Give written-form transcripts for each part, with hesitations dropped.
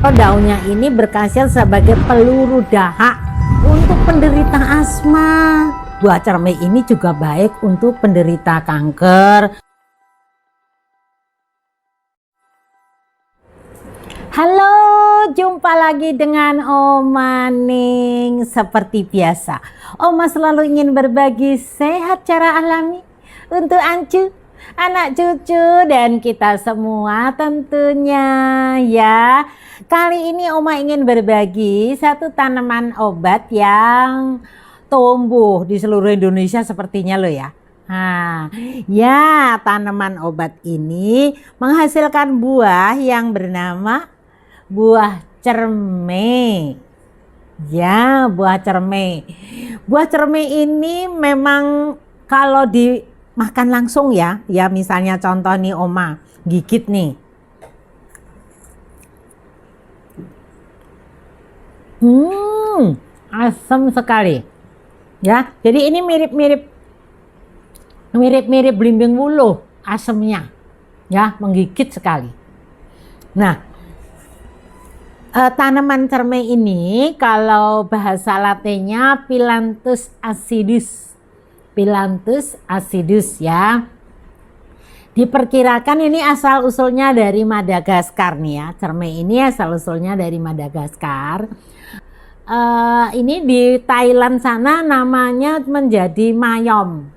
Daunnya ini berkhasiat sebagai peluru dahak untuk penderita asma. Buah cermai ini juga baik untuk penderita kanker. Halo, jumpa lagi dengan Oma Ning. Seperti biasa, Oma selalu ingin berbagi sehat cara alami untuk Ancu, anak cucu, dan kita semua tentunya ya. Kali ini Oma ingin berbagi satu tanaman obat yang tumbuh di seluruh Indonesia sepertinya loh ya. Nah, ya, tanaman obat ini menghasilkan buah yang bernama buah cermai. Ya, buah cermai. Buah cermai ini memang kalau dimakan langsung ya misalnya contoh nih Oma gigit nih. Asam sekali. Ya, jadi ini mirip-mirip belimbing wuluh asamnya. Ya, menggigit sekali. Nah, tanaman cermai ini kalau bahasa latinnya Phyllanthus acidus. Phyllanthus acidus ya. Diperkirakan ini asal usulnya dari Madagaskar nih ya. Cermai ini asal usulnya dari Madagaskar. Ini di Thailand sana namanya menjadi mayom.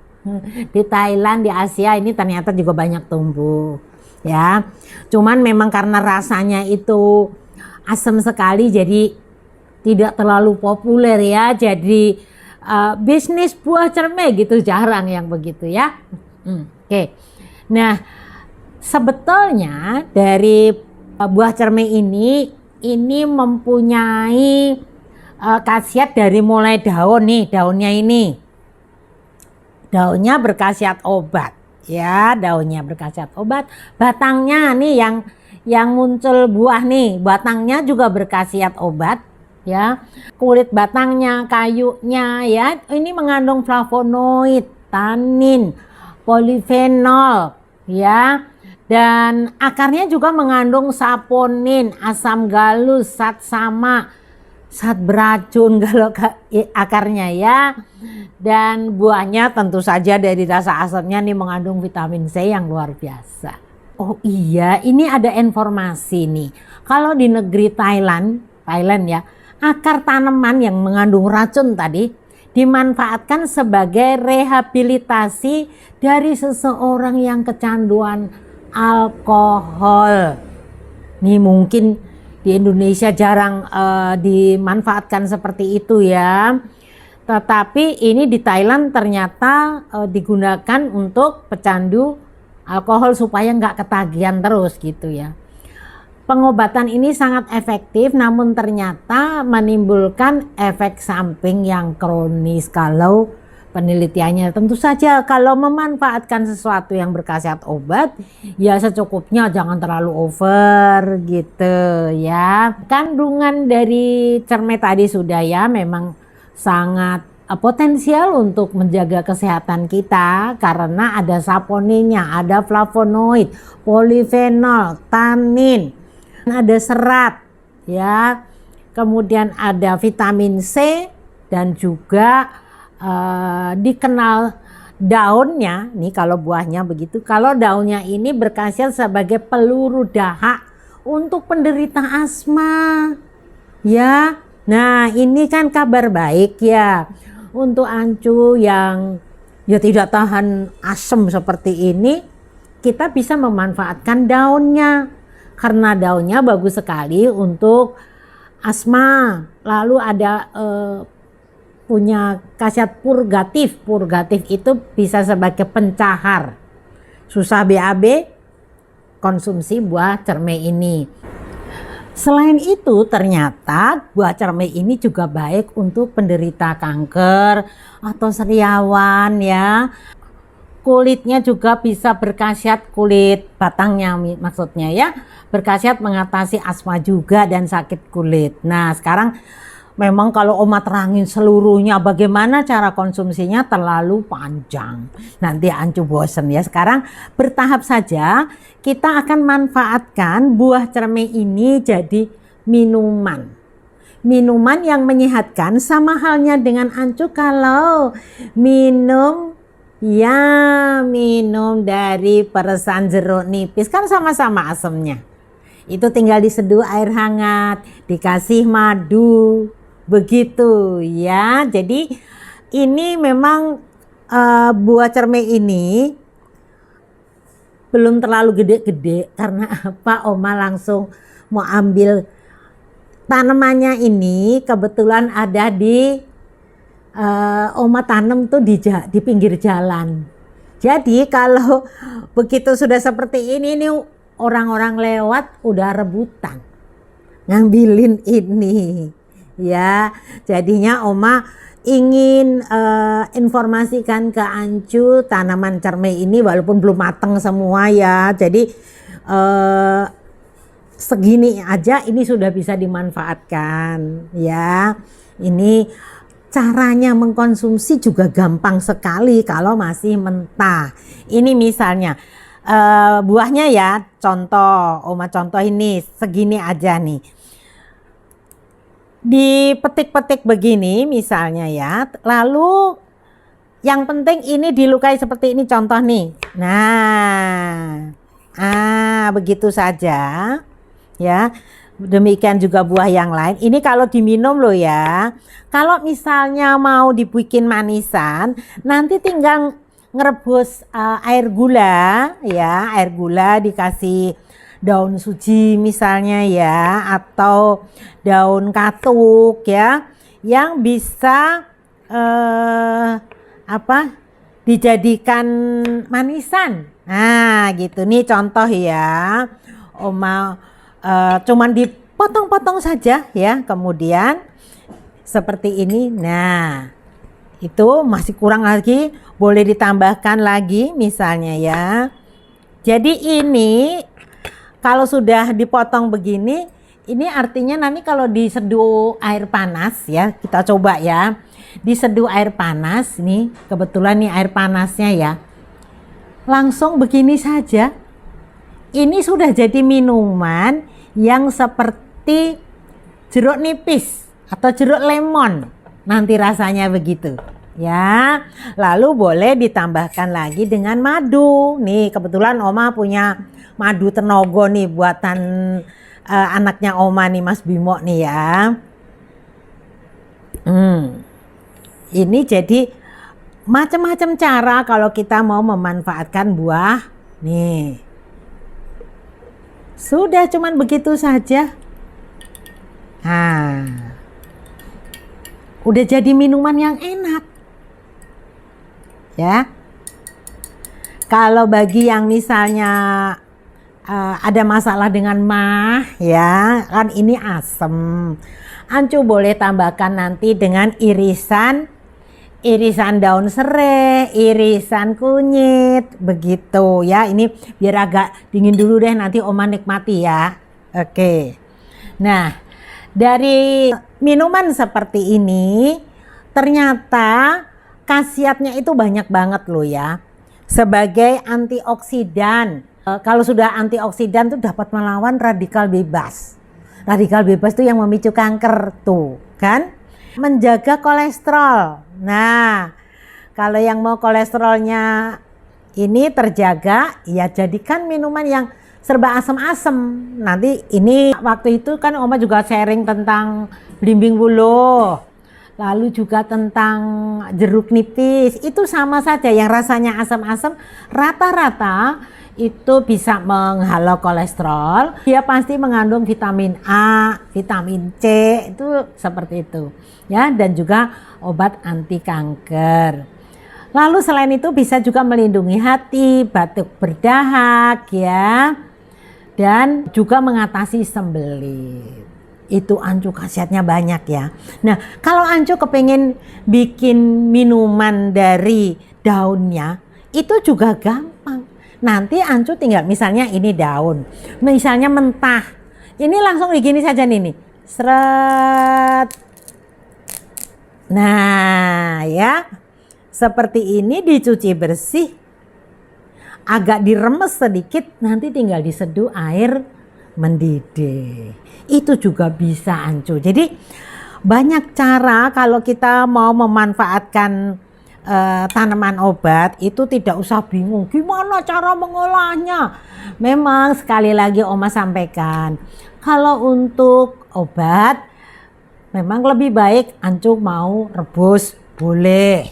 Di Thailand, di Asia ini ternyata juga banyak tumbuh ya. Cuman memang karena rasanya itu asam sekali jadi tidak terlalu populer ya. Jadi bisnis buah cermai gitu jarang yang begitu ya. Oke. Nah, sebetulnya dari buah cermai ini mempunyai khasiat dari mulai daun nih, daunnya ini. Daunnya berkhasiat obat ya, daunnya berkhasiat obat. Batangnya nih yang muncul buah nih, batangnya juga berkhasiat obat ya. Kulit batangnya, kayunya ya, ini mengandung flavonoid, tanin, polifenol ya. Dan akarnya juga mengandung saponin, asam galus, zat sama, zat beracun kalau akarnya ya. Dan buahnya tentu saja dari rasa asamnya nih mengandung vitamin C yang luar biasa. Oh iya, ini ada informasi nih. Kalau di negeri Thailand ya, akar tanaman yang mengandung racun tadi dimanfaatkan sebagai rehabilitasi dari seseorang yang kecanduan alkohol. Nih mungkin di Indonesia jarang dimanfaatkan seperti itu ya. Tetapi ini di Thailand ternyata digunakan untuk pecandu alkohol supaya nggak ketagihan terus gitu ya. Pengobatan ini sangat efektif namun ternyata menimbulkan efek samping yang kronis kalau penelitiannya. Tentu saja kalau memanfaatkan sesuatu yang berkhasiat obat ya secukupnya, jangan terlalu over gitu ya. Kandungan dari cermai tadi sudah ya memang sangat potensial untuk menjaga kesehatan kita karena ada saponinnya, ada flavonoid, polifenol, tanin, ada serat ya, kemudian ada vitamin C dan juga dikenal daunnya nih, kalau buahnya begitu, kalau daunnya ini berkhasiat sebagai peluru dahak untuk penderita asma ya. Nah, ini kan kabar baik ya untuk Ancu yang ya tidak tahan asam seperti ini. Kita bisa memanfaatkan daunnya karena daunnya bagus sekali untuk asma. Lalu ada punya khasiat purgatif. Purgatif itu bisa sebagai pencahar. Susah BAB, konsumsi buah cermai ini. Selain itu ternyata buah cermai ini juga baik untuk penderita kanker atau sariawan ya. Kulitnya juga bisa berkhasiat, kulit batangnya maksudnya ya, berkhasiat mengatasi asma juga dan sakit kulit. Nah sekarang memang kalau Oma terangin seluruhnya bagaimana cara konsumsinya terlalu panjang. Nanti Ancu bosen ya. Sekarang bertahap saja kita akan manfaatkan buah cermai ini jadi minuman. Minuman yang menyehatkan sama halnya dengan Ancu kalau minum dari peresan jeruk nipis kan sama-sama asemnya. Itu tinggal diseduh air hangat, dikasih madu, begitu ya. Jadi ini memang buah cermai ini belum terlalu gede-gede karena apa? Oma langsung mau ambil tanamannya ini, kebetulan ada di Oma tanam tuh di pinggir jalan. Jadi kalau begitu sudah seperti ini nih, orang-orang lewat udah rebutan ngambilin ini ya. Jadinya Oma ingin informasikan ke Ancu tanaman cermai ini walaupun belum matang semua ya. Jadi segini aja ini sudah bisa dimanfaatkan ya. Ini caranya mengkonsumsi juga gampang sekali kalau masih mentah. Ini misalnya buahnya ya, contoh Oma contoh ini segini aja nih. Dipetik-petik begini misalnya ya, lalu yang penting ini dilukai seperti ini contoh nih. Nah, begitu saja ya. Demikian juga buah yang lain. Ini kalau diminum loh ya. Kalau misalnya mau dibikin manisan, nanti tinggal ngerebus air gula ya, air gula dikasih daun suji misalnya ya, atau daun katuk ya, yang bisa dijadikan manisan. Nah gitu nih contoh ya. Oma cuman dipotong-potong saja ya, kemudian seperti ini. Nah itu masih kurang lagi, boleh ditambahkan lagi misalnya ya. Jadi ini kalau sudah dipotong begini, ini artinya nanti kalau diseduh air panas ya, kita coba ya, diseduh air panas nih, kebetulan nih air panasnya ya, langsung begini saja. Ini sudah jadi minuman yang seperti jeruk nipis atau jeruk lemon, nanti rasanya begitu ya. Lalu boleh ditambahkan lagi dengan madu. Nih kebetulan Oma punya madu Tenogo nih, buatan anaknya Oma nih, Mas Bimo nih ya. Ini jadi macam-macam cara kalau kita mau memanfaatkan buah nih. Sudah cuman begitu saja. Nah, udah jadi minuman yang enak ya. Kalau bagi yang misalnya ada masalah dengan mah ya, kan ini asem, Ancu boleh tambahkan nanti dengan irisan daun serai, irisan kunyit, begitu ya. Ini biar agak dingin dulu deh, nanti Oma nikmati ya. Oke. Nah, dari minuman seperti ini ternyata khasiatnya itu banyak banget loh ya. Sebagai antioksidan. Kalau sudah antioksidan tuh dapat melawan radikal bebas. Radikal bebas itu yang memicu kanker tuh, kan? Menjaga kolesterol. Nah, kalau yang mau kolesterolnya ini terjaga, ya jadikan minuman yang serba asam-asam. Nanti ini waktu itu kan Oma juga sharing tentang belimbing wuluh, lalu juga tentang jeruk nipis. Itu sama saja, yang rasanya asam-asam rata-rata itu bisa menghalau kolesterol. Dia pasti mengandung vitamin A, vitamin C, itu seperti itu ya, dan juga obat anti kanker. Lalu selain itu bisa juga melindungi hati, batuk berdahak ya, dan juga mengatasi sembelit. Itu Ancu khasiatnya banyak ya. Nah, kalau Ancu kepengen bikin minuman dari daunnya, itu juga gampang. Nanti Ancu tinggal misalnya ini daun, misalnya mentah, ini langsung begini saja nih, seret. Nah ya, seperti ini dicuci bersih, agak diremes sedikit, nanti tinggal diseduh air mendidih. Itu juga bisa Ancu. Jadi banyak cara kalau kita mau memanfaatkan tanaman obat itu tidak usah bingung gimana cara mengolahnya. Memang sekali lagi Oma sampaikan, kalau untuk obat memang lebih baik Ancu mau rebus boleh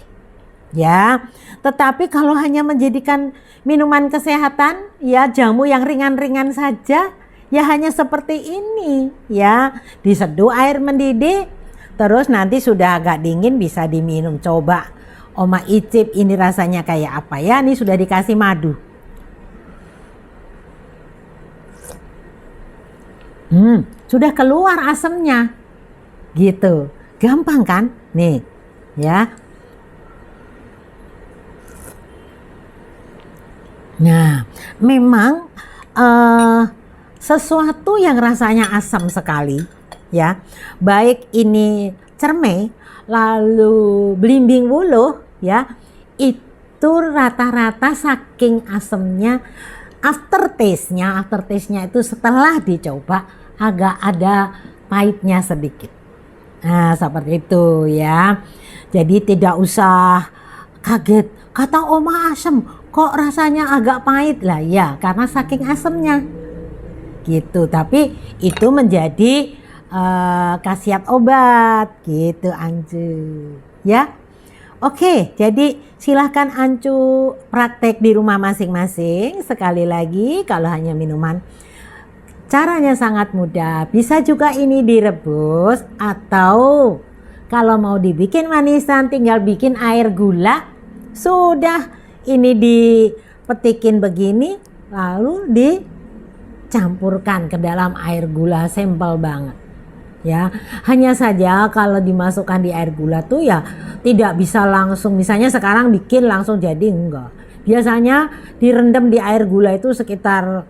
ya. Tetapi kalau hanya menjadikan minuman kesehatan ya jamu yang ringan-ringan saja ya hanya seperti ini ya, diseduh air mendidih terus nanti sudah agak dingin bisa diminum. Coba Oma icip ini rasanya kayak apa ya. Ini sudah dikasih madu. Sudah keluar asemnya. Gitu. Gampang kan? Nih, ya. Nah, memang sesuatu yang rasanya asam sekali, ya. Baik ini cermai, lalu belimbing wuluh, ya. Itu rata-rata saking asamnya, aftertaste-nya itu setelah dicoba agak ada pahitnya sedikit. Nah, seperti itu ya. Jadi tidak usah kaget. Kata Oma asam, kok rasanya agak pahit lah ya, karena saking asamnya. Gitu. Tapi itu menjadi khasiat obat gitu Ancu. Ya. Oke, jadi silahkan Ancu praktek di rumah masing-masing. Sekali lagi kalau hanya minuman, caranya sangat mudah. Bisa juga ini direbus atau kalau mau dibikin manisan tinggal bikin air gula. Sudah ini dipetikin begini lalu dicampurkan ke dalam air gula, simpel banget. Ya, hanya saja kalau dimasukkan di air gula tuh ya tidak bisa langsung, misalnya sekarang bikin langsung jadi, enggak. Biasanya direndam di air gula itu sekitar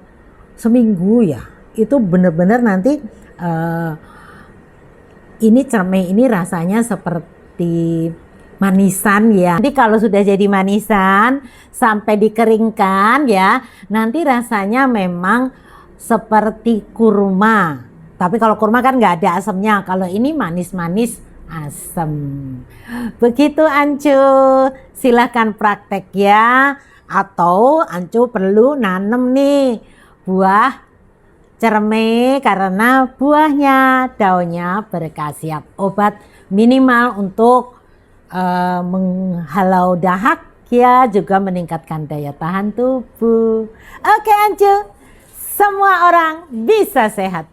seminggu ya. Itu benar-benar nanti ini cermai ini rasanya seperti manisan ya. Nanti kalau sudah jadi manisan sampai dikeringkan ya, nanti rasanya memang seperti kurma. Tapi kalau kurma kan nggak ada asamnya. Kalau ini manis-manis asam. Begitu Ancu. Silahkan praktek ya. Atau Ancu perlu nanam nih buah cermai karena buahnya, daunnya berkhasiat obat minimal untuk menghalau dahak ya, juga meningkatkan daya tahan tubuh. Oke Ancu, semua orang bisa sehat.